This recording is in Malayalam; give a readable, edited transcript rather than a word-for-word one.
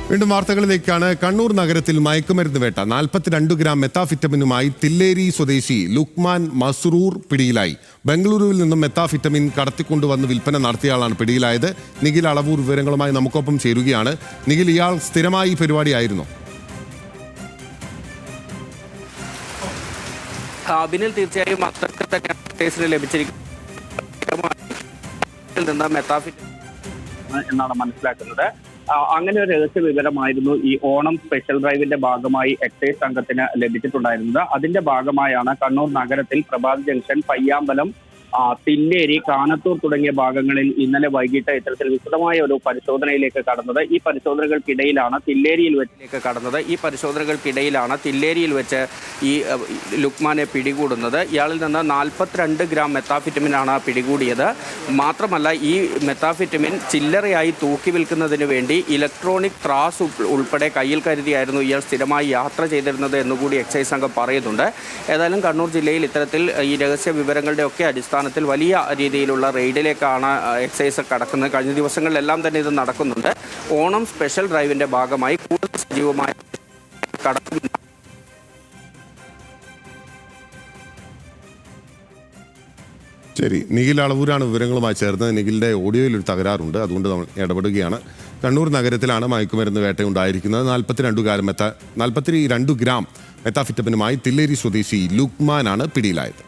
വീണ്ടും വാർത്തകളിലേക്കാണ്. കണ്ണൂർ നഗരത്തിൽ മയക്കുമരുന്ന് വേട്ട. 42 ഗ്രാം മെത്താഫിറ്റമിനുമായി തില്ലേരി സ്വദേശി ലുക്മാൻ മസ്റൂർ പിടിയിലായി. ബംഗളൂരുവിൽ നിന്നും മെത്താഫിറ്റമിൻ കടത്തിക്കൊണ്ടുവന്ന് വിൽപ്പന നടത്തിയയാളാണ് പിടിയിലായത്. നിഖിൽ അളവൂർ വിവരങ്ങളുമായി നമുക്കൊപ്പം ചേരുകയാണ്. നിഖിൽ, ഇയാൾ സ്ഥിരമായി പരിപാടിയായിരുന്നു? ബിനിൽ, തീർച്ചയായും അത്രയ്ക്ക് തന്നെയാണ് കേസിന് ലഭിച്ചിരിക്കുന്നത് എന്നാണ് മനസ്സിലാക്കുന്നത്. അങ്ങനെ ഒരു രഹസ്യ വിവരമായിരുന്നു ഈ ഓണം സ്പെഷ്യൽ ഡ്രൈവിന്റെ ഭാഗമായി എക്സൈസ് സംഘത്തിന് ലഭിച്ചിട്ടുണ്ടായിരുന്നത്. അതിന്റെ ഭാഗമായാണ് കണ്ണൂർ നഗരത്തിൽ പ്രഭാത് ജംഗ്ഷൻ, പയ്യാമ്പലം, തില്ലേരി, കാനത്തൂർ തുടങ്ങിയ ഭാഗങ്ങളിൽ ഇന്നലെ വൈകിട്ട് ഇത്തരത്തിൽ വിശദമായ ഒരു പരിശോധനയിലേക്ക് കടന്നത്. ഈ പരിശോധനകൾക്കിടയിലാണ് തില്ലേരിയിൽ വെച്ച് ഈ ലുക്മാനെ പിടികൂടുന്നത്. ഇയാളിൽ നിന്ന് 42 ഗ്രാം മെത്താഫിറ്റമിനാണ് പിടികൂടിയത്. മാത്രമല്ല, ഈ മെത്താഫിറ്റമിൻ ചില്ലറയായി തൂക്കി വിൽക്കുന്നതിന് വേണ്ടി ഇലക്ട്രോണിക് ത്രാസ് ഉൾപ്പെടെ കയ്യിൽ കരുതിയായിരുന്നു ഇയാൾ സ്ഥിരമായി യാത്ര ചെയ്തിരുന്നത് എന്നുകൂടി എക്സൈസ് സംഘം പറയുന്നുണ്ട്. ഏതായാലും കണ്ണൂർ ജില്ലയിൽ ഇത്തരത്തിൽ ഈ രഹസ്യ വിവരങ്ങളുടെ ഒക്കെ അടിസ്ഥാനത്തിൽ വലിയ രീതിയിലുള്ള റെയ്ഡിലേക്കാണ് എക്സൈസ് കടക്കുന്നത്. കഴിഞ്ഞ ദിവസങ്ങളിലെല്ലാം തന്നെ ഇത് നടക്കുന്നുണ്ട്. ഓണം സ്പെഷ്യൽ ഡ്രൈവിന്റെ ഭാഗമായി കൂടുതൽ സജീവമായ കടക്കുന്നു. ശരി, നിഖിൽ അളവൂരാണ് വിവരങ്ങളുമായി ചേർന്നത്. നിഖിലിന്റെ ഓഡിയോയിൽ ഒരു തകരാറുണ്ട്, അതുകൊണ്ട് നമ്മൾ ഇടപെടുകയാണ്. കണ്ണൂർ നഗരത്തിലാണ് മയക്കുമരുന്ന് വേട്ടയുണ്ടായിരിക്കുന്നത്. 42 ഗ്രാം മെത്താഫിറ്റമിനുമായി തില്ലേരി സ്വദേശി ലുക്മാനാണ് പിടിയിലായത്.